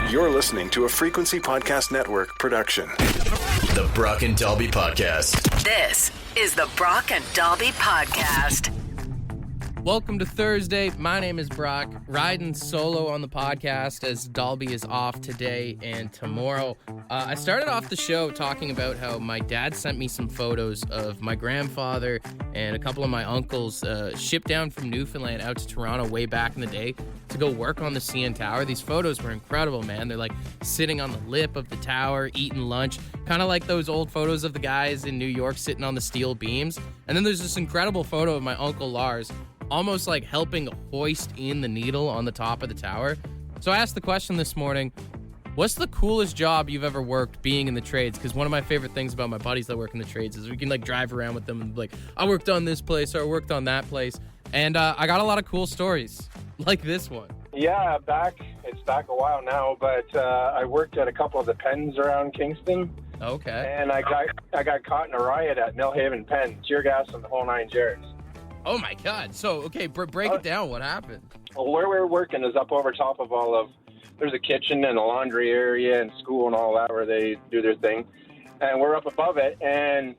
You're listening to a Frequency Podcast Network production. The Brock and Dalby Podcast. This is the Brock and Dalby Podcast. Welcome to Thursday. My name is Brock, riding solo on the podcast as Dalby is off today and tomorrow. I started off the show talking about how my dad sent me some photos of my grandfather and a couple of my uncles shipped down from Newfoundland out to Toronto way back in the day to go work on the CN Tower. These photos were incredible, man. They're like sitting on the lip of the tower, eating lunch, kind of like those old photos of the guys in New York sitting on the steel beams. And then there's this incredible photo of my Uncle Lars almost like helping hoist in the needle on the top of the tower. So I asked the question this morning, what's the coolest job you've ever worked being in the trades? Because one of my favorite things about my buddies that work in the trades is we can like drive around with them and like, I worked on this place or I worked on that place. And I got a lot of cool stories like this one. Yeah, it's back a while now, but I worked at a couple of the pens around Kingston. Okay. And I got caught in a riot at Millhaven Pen, tear gas and the whole 9 yards. Oh my God. So, okay, break it down. What happened? Well, where we're working is up over top of there's a kitchen and a laundry area and school and all that where they do their thing. And we're up above it. And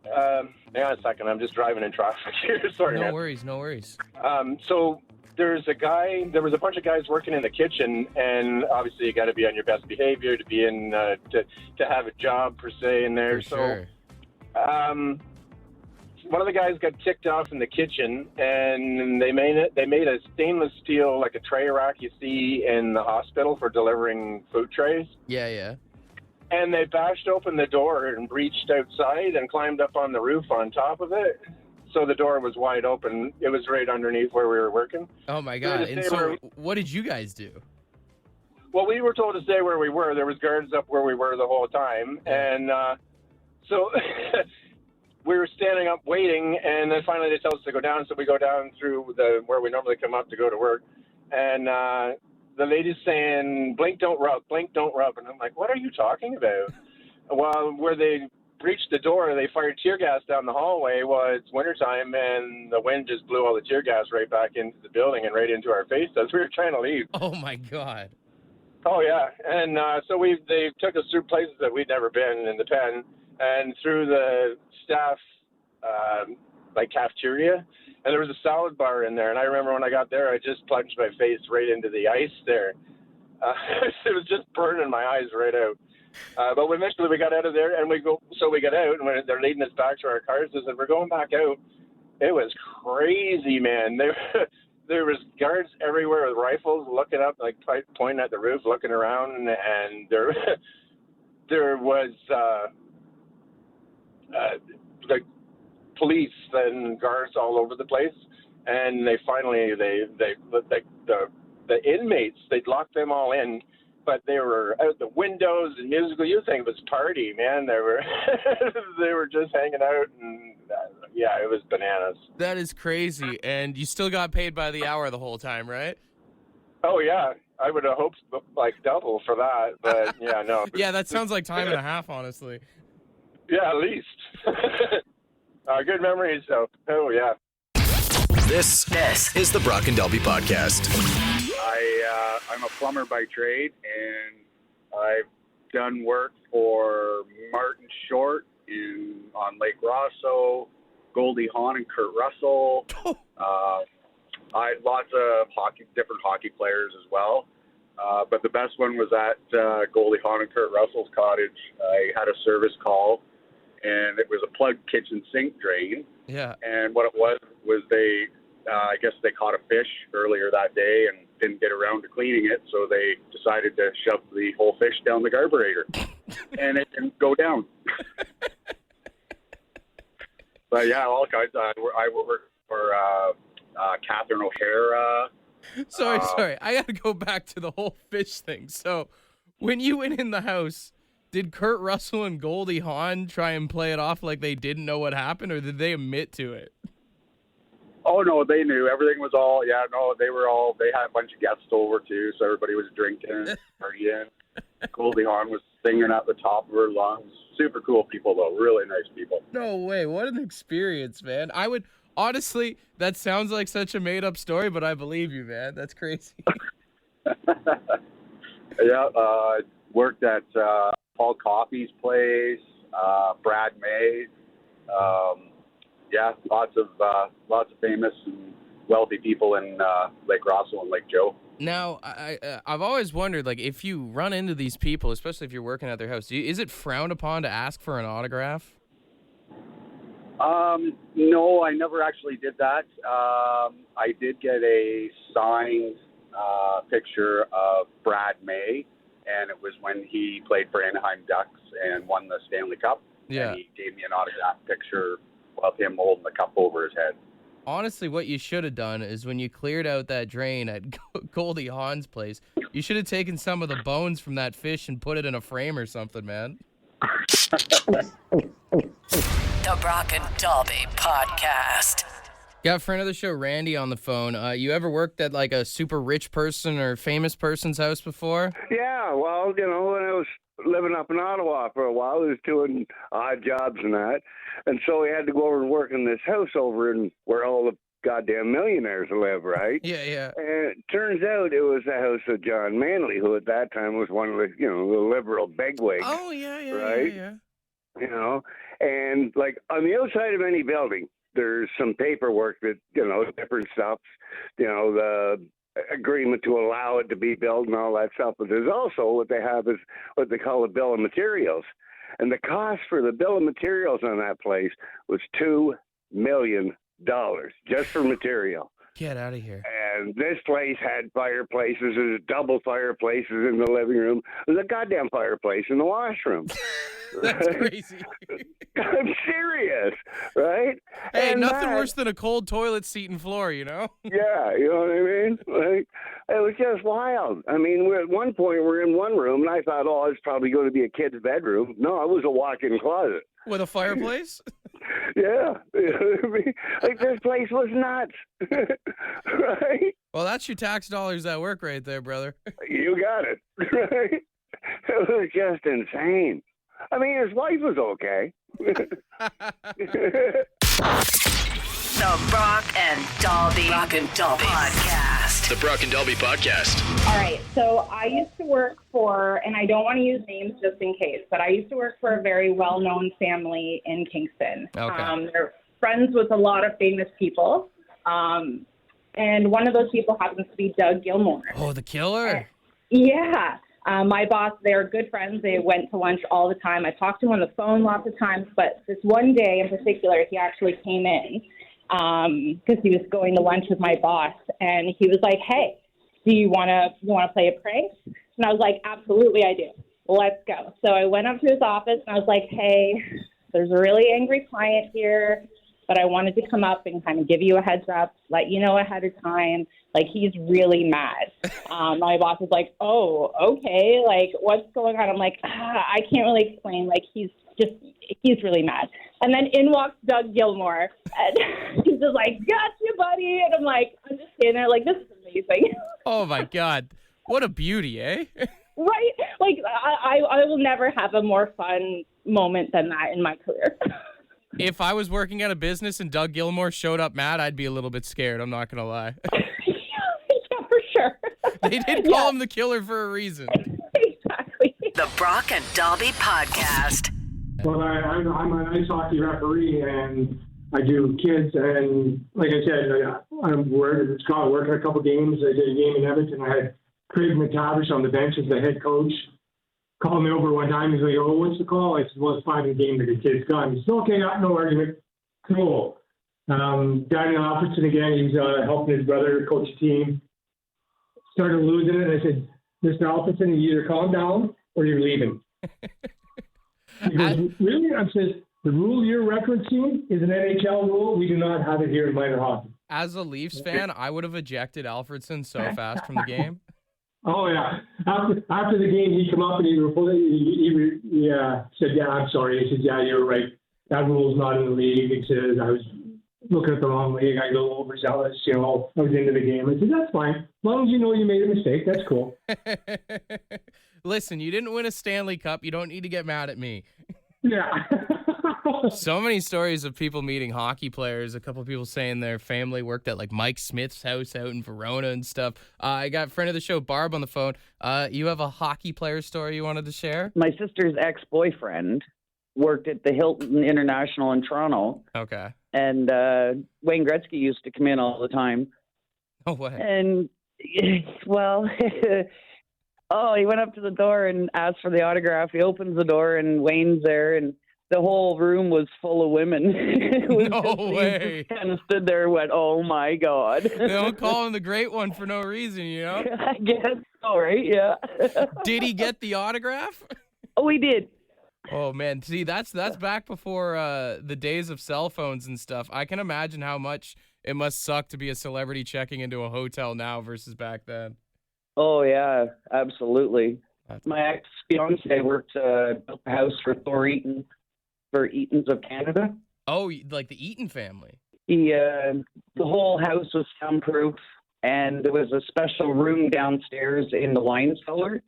hang on a second, I'm just driving in traffic here. Sorry, No man. worries. So there was a bunch of guys working in the kitchen, and obviously you got to be on your best behavior to be in, to have a job per se in there. For sure. So, one of the guys got ticked off in the kitchen, and they made a stainless steel, like a tray rack you see in the hospital for delivering food trays. Yeah. And they bashed open the door and breached outside and climbed up on the roof on top of it. So the door was wide open. It was right underneath where we were working. Oh my God. And so what did you guys do? Well, we were told to stay where we were. There was guards up where we were the whole time. And so we were standing up waiting, and then finally they tell us to go down. So we go down through where we normally come up to go to work. And the lady's saying, blink, don't rub, blink, don't rub. And I'm like, what are you talking about? Well, where they breached the door, they fired tear gas down the hallway. Well, it's wintertime, and the wind just blew all the tear gas right back into the building and right into our face as we were trying to leave. Oh my God. Oh, yeah. And so they took us through places that we'd never been in the pen and through the staff cafeteria. And there was a salad bar in there. And I remember when I got there, I just plunged my face right into the ice there. It was just burning my eyes right out. But eventually we got out of there, and we got out, and when they're leading us back to our cars, they said, we're going back out. It was crazy, man. There was guards everywhere with rifles looking up, like pointing at the roof, looking around, and there was like police and guards all over the place. And they finally the inmates, they'd locked them all in, but they were out the windows and musical. You think it was party, man. They were just hanging out, and yeah, it was bananas. That is crazy. And you still got paid by the hour the whole time, right? Oh yeah, I would have hoped like double for that, but yeah, no. Yeah, that sounds like time and a half, honestly. Yeah, at least. Good memories, though. Oh yeah. This is the Brock and Dalby Podcast. I'm a plumber by trade, and I've done work for Martin Short on Lake Rosso, Goldie, Hawn, and Kurt Russell. Lots of different hockey players as well. But the best one was at Goldie, Hawn, and Kurt Russell's cottage. I had a service call, and it was a plugged kitchen sink drain. Yeah. And what it was they, I guess they caught a fish earlier that day and didn't get around to cleaning it, so they decided to shove the whole fish down the carburetor, and it didn't go down. But yeah, all kinds. I worked for Catherine O'Hara. Sorry. I got to go back to the whole fish thing. So when you went in the house, did Kurt Russell and Goldie Hawn try and play it off like they didn't know what happened, or did they admit to it? Oh, no, they knew. Everything was all, they had a bunch of guests over, too, so everybody was drinking, partying. Goldie Hawn was singing at the top of her lungs. Super cool people, though. Really nice people. No way. What an experience, man. Honestly, that sounds like such a made-up story, but I believe you, man. That's crazy. Yeah, worked at Paul Coffey's place, Brad May. Yeah, lots of famous and wealthy people in Lake Russell and Lake Joe. Now, I've always wondered, like, if you run into these people, especially if you're working at their house, is it frowned upon to ask for an autograph? No, I never actually did that. I did get a signed picture of Brad May, and it was when he played for Anaheim Ducks and won the Stanley Cup. Yeah. And he gave me an autograph picture of him holding the cup over his head. Honestly, what you should have done is when you cleared out that drain at Goldie Hawn's place, you should have taken some of the bones from that fish and put it in a frame or something, man. The Brock and Dalby Podcast. Got friend of the show, Randy, on the phone. You ever worked at like a super rich person or famous person's house before? Yeah, well, when I was living up in Ottawa for a while, I was doing odd jobs and that. And so we had to go over and work in this house over in where all the goddamn millionaires live, right? Yeah. And it turns out it was the house of John Manley, who at that time was one of the, the liberal bigwigs. Oh, yeah. Right? Yeah. And like on the outside of any building, there's some paperwork that, different stuff, the agreement to allow it to be built and all that stuff. But there's also what they have is what they call a bill of materials. And the cost for the bill of materials on that place was $2 million just for material. Get out of here. And this place had fireplaces. There's double fireplaces in the living room. There's a goddamn fireplace in the washroom. That's crazy. I'm serious, right? Hey, and nothing worse than a cold toilet seat and floor, Yeah, you know what I mean? Like, it was just wild. I mean, at one point we're in one room, and I thought, it's probably going to be a kid's bedroom. No, it was a walk-in closet. With a fireplace? Yeah. Like, this place was nuts. Right? Well, that's your tax dollars at work right there, brother. You got it. Right? It was just insane. I mean, his wife was okay. The Brock and Dalby Podcast. The Brock and Dalby Podcast. All right, so I used to work for, and I don't want to use names just in case, but I used to work for a very well-known family in Kingston. Okay. They're friends with a lot of famous people, and one of those people happens to be Doug Gilmour. Oh, the killer? Yeah. My boss, they're good friends. They went to lunch all the time. I talked to him on the phone lots of times, but this one day in particular, he actually came in because he was going to lunch with my boss, and he was like, "Hey, do you want to play a prank?" And I was like, "Absolutely, I do. Let's go." So I went up to his office, and I was like, "Hey, there's a really angry client here, but I wanted to come up and kind of give you a heads up, let you know ahead of time. Like, he's really mad." My boss was like, "Oh, okay. Like, what's going on?" I'm like, I can't really explain. Like, he's really mad. And then in walks Doug Gilmour, and he's just like, "Gotcha, buddy." And I'm just standing there like, this is amazing. Oh, my God. What a beauty, eh? Right? Like, I will never have a more fun moment than that in my career. If I was working at a business and Doug Gilmour showed up mad, I'd be a little bit scared. I'm not going to lie. Yeah, for sure. They did call him the killer for a reason. Exactly. The Brock and Dalby Podcast. Well, I'm an ice hockey referee, and I do kids. And like I said, I'm working a couple games. I did a game in Edmonton. I had Craig McTavish on the bench as the head coach. Called me over one time. He's like, "Oh, what's the call?" I said, "Well, it's 5 in the game that the kid's gone." He said, "Okay, no argument. Cool." Down in Alfredson again, he's helping his brother coach a team. Started losing it. And I said, "Mr. Alfredson, you either calm down or you're leaving." He goes, "Really?" I said, "The rule you're referencing is an NHL rule. We do not have it here in minor hockey." As a Leafs fan, I would have ejected Alfredson so fast from the game. Oh, yeah. After the game, he come up and he said, "Yeah, I'm sorry." He said, "Yeah, you're right. That rule's not in the league." He says, "I was looking at the wrong league. I got a little overzealous. I was into the game." I said, "That's fine. As long as you know you made a mistake, that's cool." Listen, you didn't win a Stanley Cup. You don't need to get mad at me. Yeah. So many stories of people meeting hockey players. A couple of people saying their family worked at like Mike Smith's house out in Verona and stuff. I got friend of the show, Barb, on the phone. You have a hockey player story you wanted to share? My sister's ex-boyfriend worked at the Hilton International in Toronto. Okay. And Wayne Gretzky used to come in all the time. No way. And, well, he went up to the door and asked for the autograph. He opens the door, and Wayne's there, and the whole room was full of women. No way. Kind of stood there and went, oh, my God. They don't call him the great one for no reason, you know? I guess so, right? Yeah. Did he get the autograph? Oh, he did. Oh, man. See, that's back before the days of cell phones and stuff. I can imagine how much it must suck to be a celebrity checking into a hotel now versus back then. Oh, yeah, absolutely. My ex-fiance worked built a house for Thor Eaton, for Eatons of Canada. Oh, like the Eaton family. The whole house was soundproof, and there was a special room downstairs in the wine cellar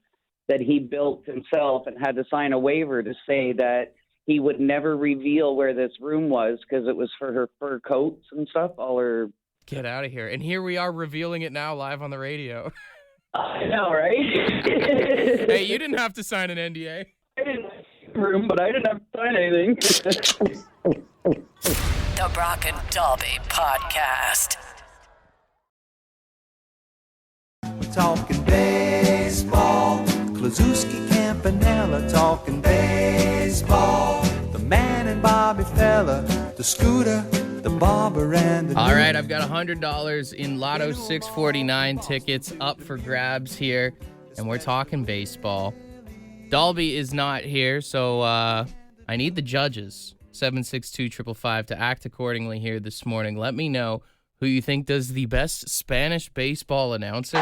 that he built himself and had to sign a waiver to say that he would never reveal where this room was because it was for her fur coats and stuff. All her. Get out of here. And here we are revealing it now live on the radio. I know, right? Hey, you didn't have to sign an NDA. I didn't have a room, but I didn't have to sign anything. The Brock and Dalby Podcast. We're talking baseball. Klazuski, Campanella, talking baseball. The man and Bobby Fella, the Scooter, the Barber, and the... All right, I've got $100 in Lotto 649 tickets up for grabs here, and we're talking baseball. Dalby is not here, so I need the judges, 762-555, to act accordingly here this morning. Let me know who you think does the best Spanish baseball announcer.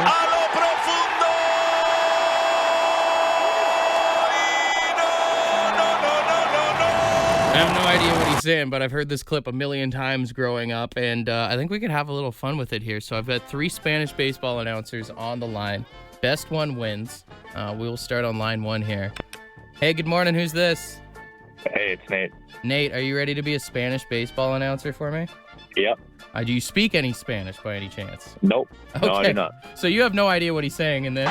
I have no idea what he's saying, but I've heard this clip a million times growing up, and I think we could have a little fun with it here. So I've got 3 Spanish baseball announcers on the line. Best one wins. We will start on line 1 here. Hey, good morning. Who's this? Hey, it's Nate. Nate, are you ready to be a Spanish baseball announcer for me? Yep. Do you speak any Spanish by any chance? Nope. Okay. No, I do not. So you have no idea what he's saying in this?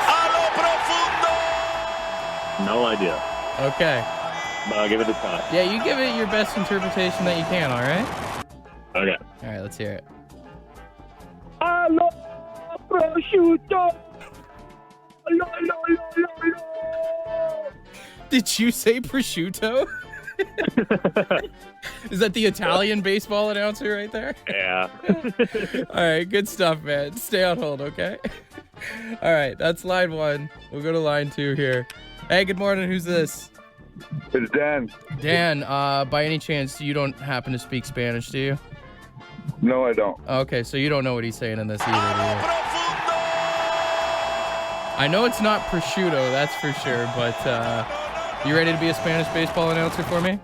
No idea. Okay. But I'll give it a try. Yeah, you give it your best interpretation that you can, all right? Okay. All right, let's hear it. Allo prosciutto. Did you say prosciutto? Is that the Italian baseball announcer right there? Yeah. All right, good stuff, man. Stay on hold, okay? All right, that's line 1. We'll go to line 2 here. Hey, good morning. Who's this? It's Dan. Dan, by any chance, you don't happen to speak Spanish, do you? No, I don't. Okay, so you don't know what he's saying in this either, do you? I know it's not prosciutto, that's for sure, but you ready to be a Spanish baseball announcer for me?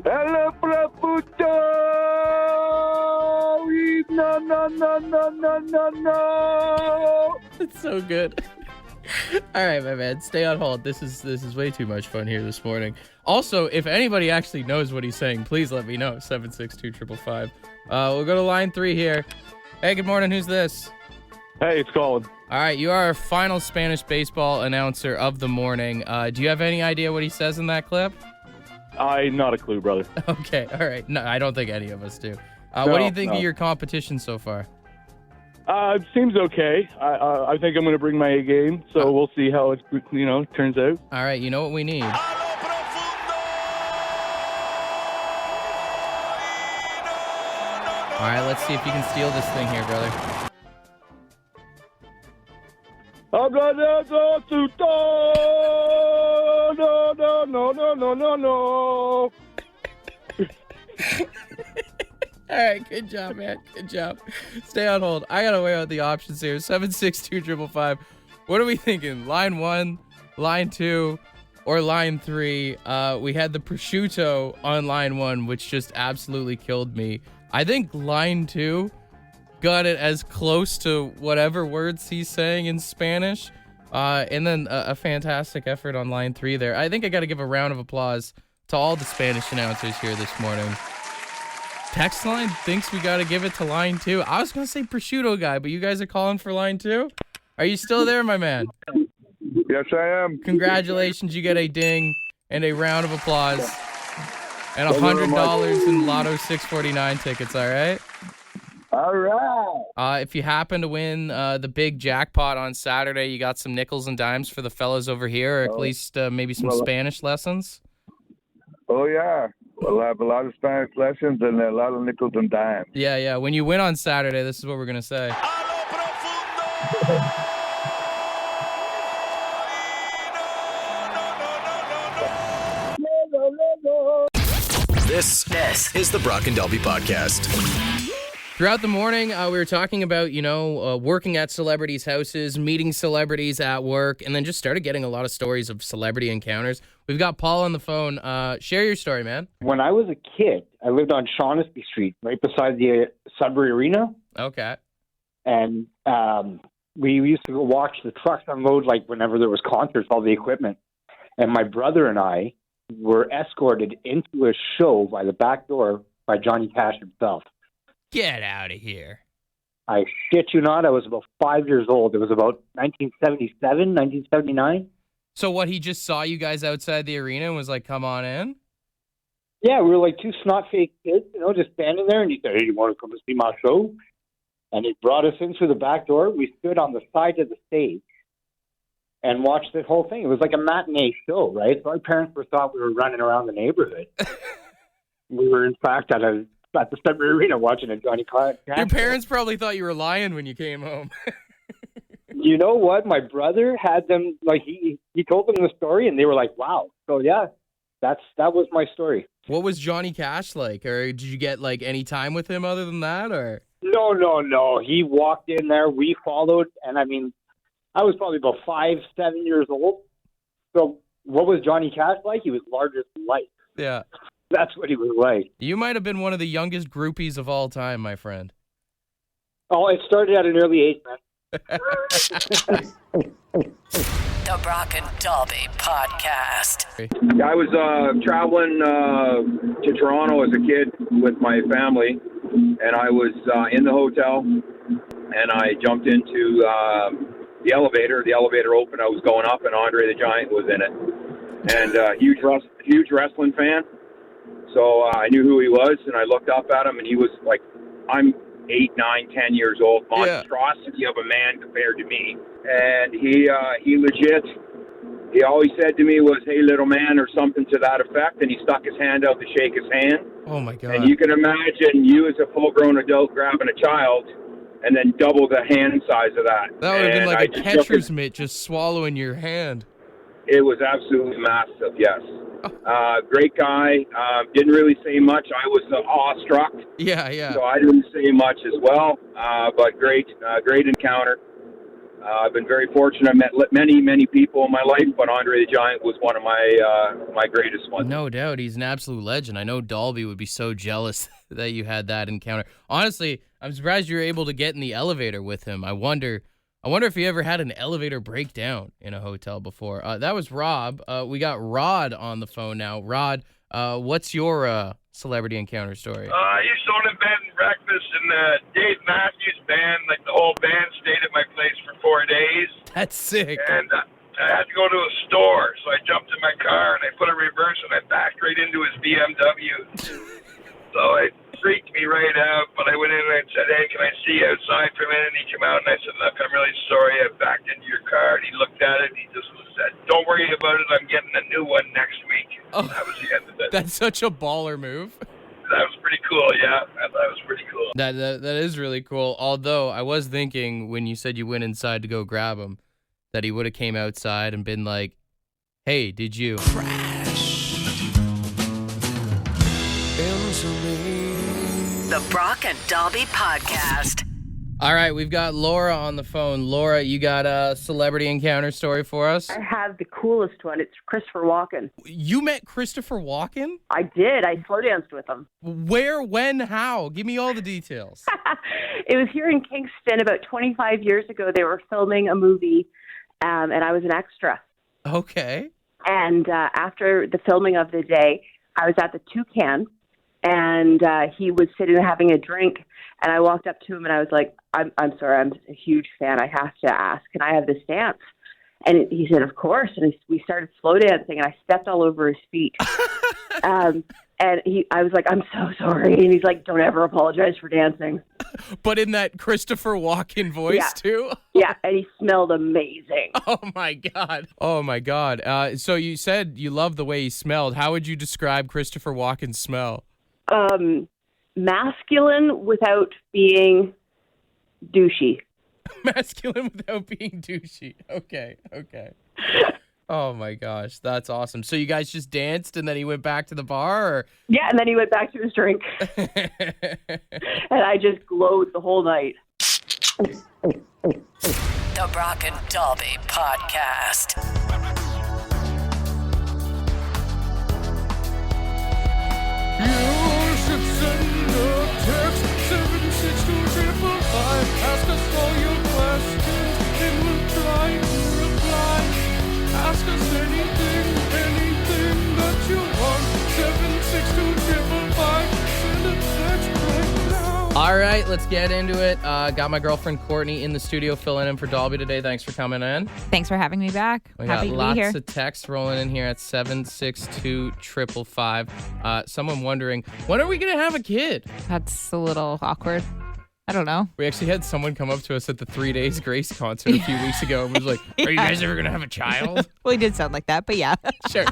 Hello, prosciutto. No. It's so good. All right, my man, stay on hold. This is way too much fun here this morning. Also, if anybody actually knows what he's saying, please let me know. 762-555. We'll go to line 3 here. Hey, good morning. Who's this? Hey, it's Colin. All right, you are our final Spanish baseball announcer of the morning. Do you have any idea what he says in that clip? Not a clue, brother. Okay, all right. No, I don't think any of us do. What do you think of your competition so far? It seems okay. I think I'm going to bring my A game, so we'll see how it turns out. All right, you know what we need. All right, let's see if you can steal this thing here, brother. No. All right, good job, man. Good job. Stay on hold. I gotta weigh out the options here. 762-555. What are we thinking? Line 1, line 2, or line 3? We had the prosciutto on line 1, which just absolutely killed me. I think line 2 got it as close to whatever words he's saying in Spanish. And then a fantastic effort on line 3 there. I think I gotta give a round of applause to all the Spanish announcers here this morning. Text line thinks we got to give it to line 2. I was going to say prosciutto guy, but you guys are calling for line 2? Are you still there, my man? Yes, I am. Congratulations. You get a ding and a round of applause and $100 in Lotto 649 tickets, all right? All right. If you happen to win the big jackpot on Saturday, you got some nickels and dimes for the fellas over here, or at least maybe some Spanish lessons? Oh, yeah. We'll have a lot of Spanish lessons and a lot of nickels and dimes. Yeah. When you win on Saturday, this is what we're going to say. This is the Brock and Dalby Podcast. Throughout the morning, we were talking about, working at celebrities' houses, meeting celebrities at work, and then just started getting a lot of stories of celebrity encounters. We've got Paul on the phone. Share your story, man. When I was a kid, I lived on Shaughnessy Street, right beside the Sudbury Arena. Okay. And we used to go watch the trucks unload, like whenever there was concerts, all the equipment. And my brother and I were escorted into a show by the back door by Johnny Cash himself. Get out of here. I shit you not, I was about 5 years old. It was about 1977, 1979. So what, he just saw you guys outside the arena and was like, come on in? Yeah, we were like two snot-faced kids, just standing there, and he said, hey, you want to come and see my show? And he brought us in through the back door. We stood on the side of the stage and watched the whole thing. It was like a matinee show, right? So our parents thought we were running around the neighborhood. We were, in fact, at the Sudbury Arena watching a Johnny Cash. Your parents probably thought you were lying when you came home. You know what? My brother had them, like, he told them the story, and they were like, wow. So, yeah, that was my story. What was Johnny Cash like? Or did you get, like, any time with him other than that? Or No. He walked in there. We followed, and, I mean, I was probably about 5, 7 years old. So what was Johnny Cash like? He was larger than life. Yeah. That's what he was like. You might have been one of the youngest groupies of all time, my friend. Oh, it started at an early age, man. The Brock and Dalby Podcast. I was traveling to Toronto as a kid with my family, and I was in the hotel, and I jumped into the elevator. The elevator opened. I was going up, and Andre the Giant was in it. And huge wrestling fan. So I knew who he was, and I looked up at him, and he was like, I'm 8, 9, 10 years old, monstrosity of a man compared to me. And he always said to me was, hey, little man, or something to that effect, and he stuck his hand out to shake his hand. Oh, my God. And you can imagine you as a full-grown adult grabbing a child and then double the hand size of that. That would have been like a catcher's mitt just swallowing your hand. It was absolutely massive, yes. Great guy. Didn't really say much. I was awestruck. Yeah. So I didn't say much as well. But great encounter. I've been very fortunate. I met many people in my life, but Andre the Giant was one of my greatest ones. No doubt. He's an absolute legend. I know Dalby would be so jealous that you had that encounter. Honestly, I'm surprised you were able to get in the elevator with him. I wonder if he ever had an elevator breakdown in a hotel before. That was Rob. We got Rod on the phone now. Rod, what's your celebrity encounter story? I used to own a bed and breakfast, and Dave Matthews Band, like the whole band, stayed at my place for 4 days. That's sick. And I had to go to a store, so I jumped in my car, and I put a reverse, and I backed right into his BMW. So it freaked me right out, but I went in and I said, hey, can I see you outside for a minute? And he came out and I said, look, I'm really sorry I backed into your car. And he looked at it and he just said, don't worry about it. I'm getting a new one next week. Oh, that was the end of it. That's such a baller move. That was pretty cool, yeah. That was pretty cool. That is really cool. Although I was thinking when you said you went inside to go grab him, that he would have came outside and been like, hey, did you crash into me? The Brock and Dalby Podcast. All right, we've got Laura on the phone. Laura, you got a celebrity encounter story for us? I have the coolest one. It's Christopher Walken. You met Christopher Walken? I did. I slow danced with him. Where, when, how? Give me all the details. It was here in Kingston about 25 years ago. They were filming a movie, and I was an extra. Okay. And after the filming of the day, I was at the Toucan, and he was sitting there having a drink, and I walked up to him, and I was like, I'm sorry, I'm a huge fan. I have to ask, can I have this dance? And he said, of course. And we started slow dancing, and I stepped all over his feet. And I was like, I'm so sorry. And he's like, don't ever apologize for dancing. But in that Christopher Walken voice, too? Yeah, and he smelled amazing. Oh, my God. Oh, my God. So you said you love the way he smelled. How would you describe Christopher Walken's smell? Masculine without being douchey. Masculine without being douchey. Okay. Oh, my gosh. That's awesome. So you guys just danced and then he went back to the bar? Or? Yeah, and then he went back to his drink. And I just glowed the whole night. The Brock and Dalby Podcast. You should send a text 76255. Ask us all your questions and we'll try to reply. Ask us anything that you want. 76255. Send a text right now. All right, let's get into it. Got my girlfriend Courtney in the studio filling in for Dalby today. Thanks for coming in. Thanks for having me back. We Happy got to lots be here. of texts rolling in here at 762-555. Someone wondering, when are we going to have a kid? That's a little awkward. I don't know. We actually had someone come up to us at the 3 Days Grace concert a few weeks ago and was like, are you guys ever going to have a child? Well, he did sound like that, but yeah. Sure.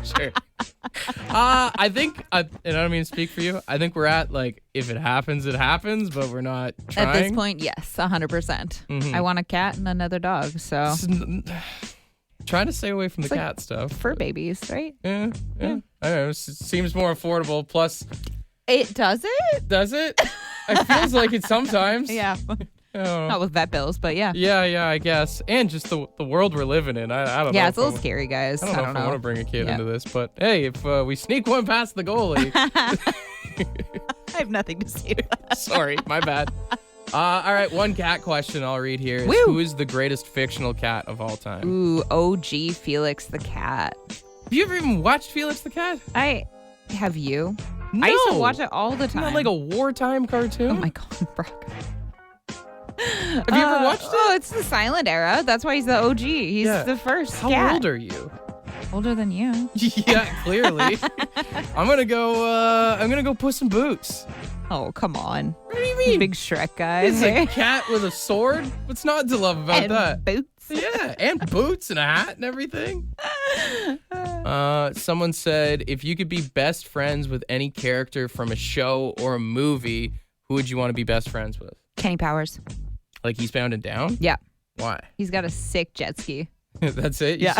I think, and I don't mean to speak for you, I think we're at, like, if it happens, it happens, but we're not trying. At this point, yes, 100%. Mm-hmm. I want a cat and another dog, so. Trying to stay away from the cat stuff. Fur babies, right? Yeah. I don't know. It seems more affordable. Plus, it does it? Does it? It feels like it sometimes. Yeah. Not with vet bills, but yeah. Yeah, I guess. And just the world we're living in. I don't know. Yeah, it's a little scary, guys. I don't know if I want to bring a kid into this, but hey, if we sneak one past the goalie. I have nothing to say to that. Sorry, my bad. All right, one cat question I'll read here is, who is the greatest fictional cat of all time? Ooh, OG Felix the cat. Have you ever even watched Felix the Cat? Have you? No. I used to watch it all the time. Isn't that like a wartime cartoon? Oh my God, Brock. Have you ever watched it? Oh, it's the silent era. That's why he's the OG. He's the first How cat. old are you? Older than you. Yeah, clearly. I'm gonna go Puss in Boots. Oh, come on. What do you mean? Big Shrek guy. It's a cat with a sword. What's not to love about and that? Boots. Yeah, and boots and a hat and everything. Someone said, if you could be best friends with any character from a show or a movie, who would you want to be best friends with? Kenny Powers. Like Eastbound and Down? Yeah. Why? He's got a sick jet ski. That's it? Yeah.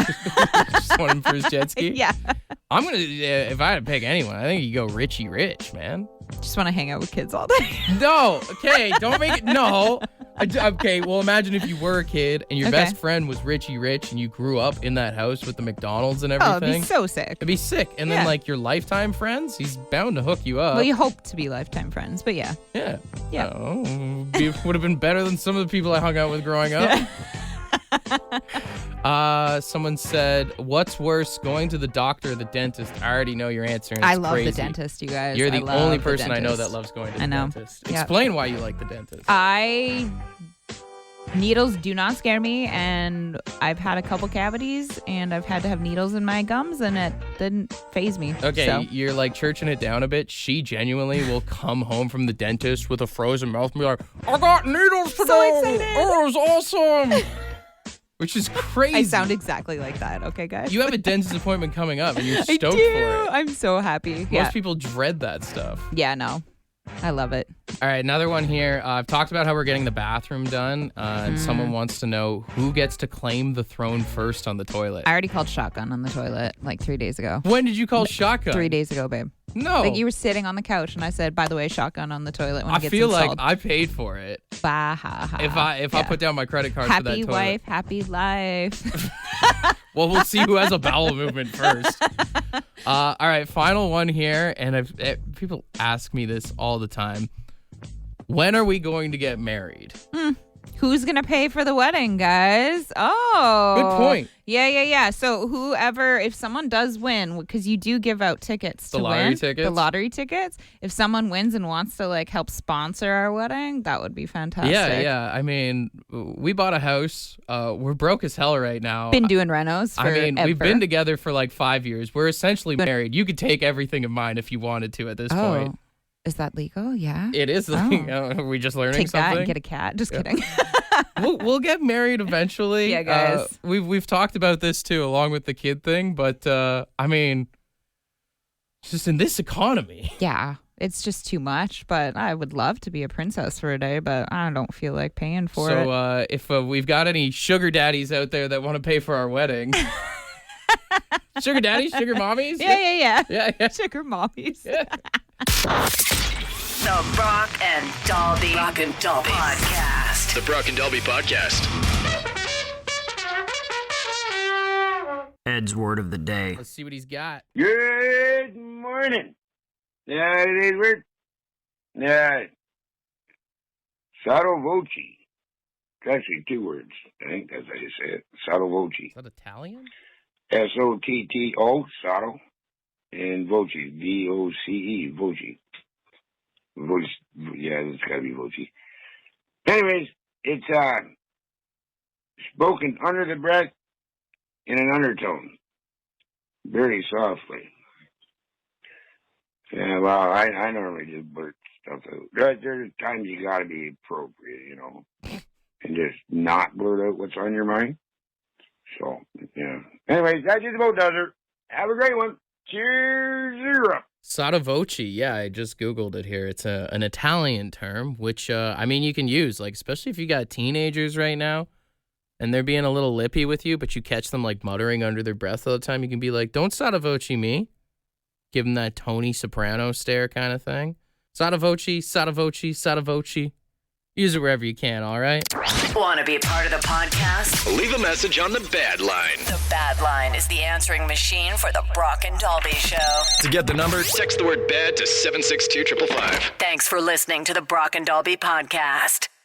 Just want him for his jet ski? Yeah. I'm going to, if I had to pick anyone, I think you go Richie Rich, man. Just want to hang out with kids all day. No. Okay. Don't make it. No. Okay. Well, imagine if you were a kid and your best friend was Richie Rich and you grew up in that house with the McDonald's and everything. Oh, it'd be so sick. It'd be sick. And then, like, your lifetime friends, he's bound to hook you up. Well, you hope to be lifetime friends, but yeah. Yeah. Yeah. Would have been better than some of the people I hung out with growing up. Someone said, what's worse, going to the doctor or the dentist? I already know your answer. And I it's love crazy. the dentist, you guys. You're the I only love person the I know dentist. that loves going to the I know. dentist. Yeah. Explain why you like the dentist. Needles do not scare me, and I've had a couple cavities, and I've had to have needles in my gums, and it didn't faze me. Okay, so. You're like churching it down a bit. She genuinely will come home from the dentist with a frozen mouth and be like, I got needles today. So excited. Oh, it was awesome. Which is crazy. I sound exactly like that. Okay, guys. You have a dentist appointment coming up, and you're stoked I do. for it. I'm so happy. Most people dread that stuff. Yeah, no. I love it. All right, another one here. I've talked about how we're getting the bathroom done, and someone wants to know who gets to claim the throne first on the toilet. I already called shotgun on the toilet like 3 days ago. When did you call shotgun? 3 days ago, babe. No. Like you were sitting on the couch, and I said, by the way, shotgun on the toilet when it I gets feel installed. like I paid for it. Bah, ha, ha. If I put down my credit card for that Happy toilet. wife, happy life. Well, we'll see who has a bowel movement first. All right, final one here, and people ask me this all the time. When are we going to get married? Who's going to pay for the wedding, guys? Oh. Good point. Yeah. So whoever, if someone does win, because you do give out tickets The to lottery win. tickets? The lottery tickets. If someone wins and wants to like help sponsor our wedding, that would be fantastic. Yeah. I mean, we bought a house. We're broke as hell right now. Been doing renos for I mean, we've been together for like 5 years. We're essentially married. You could take everything of mine if you wanted to at this point. Is that legal? Yeah. It is. Are we just learning Take something? that and get a cat. Just kidding. We'll get married eventually. Yeah, guys. We've talked about this too, along with the kid thing. But I mean, just in this economy. Yeah, it's just too much. But I would love to be a princess for a day, but I don't feel like paying for it. So if we've got any sugar daddies out there that want to pay for our wedding. Sugar daddies, sugar mommies? Yeah. Sugar mommies. Yeah. The Brock and Dalby Podcast. The Brock and Dalby Podcast. Ed's word of the day. Let's see what he's got. Good morning. Yeah, today's word. Yeah. Sotto voce. It's actually 2 words. I think that's how you say it. Sotto voce. Is that Italian? Sotto, Sotto, and voce, V-O-C-E, voce. Voice, yeah, it's gotta be voce. Anyways, it's spoken under the breath in an undertone, very softly. Yeah, well, I normally do blurt stuff out. There's times you gotta be appropriate, you know, and just not blurt out what's on your mind. So, yeah. Anyways, that just about does it. Have a great one. Cheers. Sotto voce, yeah, I just Googled it here. It's an Italian term, which, I mean, you can use, like, especially if you got teenagers right now, and they're being a little lippy with you, but you catch them, like, muttering under their breath all the time. You can be like, don't sotto voce me. Give them that Tony Soprano stare kind of thing. Sotto voce, sotto voce, sotto voce. Use it wherever you can, all right? Want to be a part of the podcast? Leave a message on the Bad Line. The Bad Line is the answering machine for the Brock and Dalby Show. To get the number, text the word BAD to 762-555. Thanks for listening to the Brock and Dalby Podcast.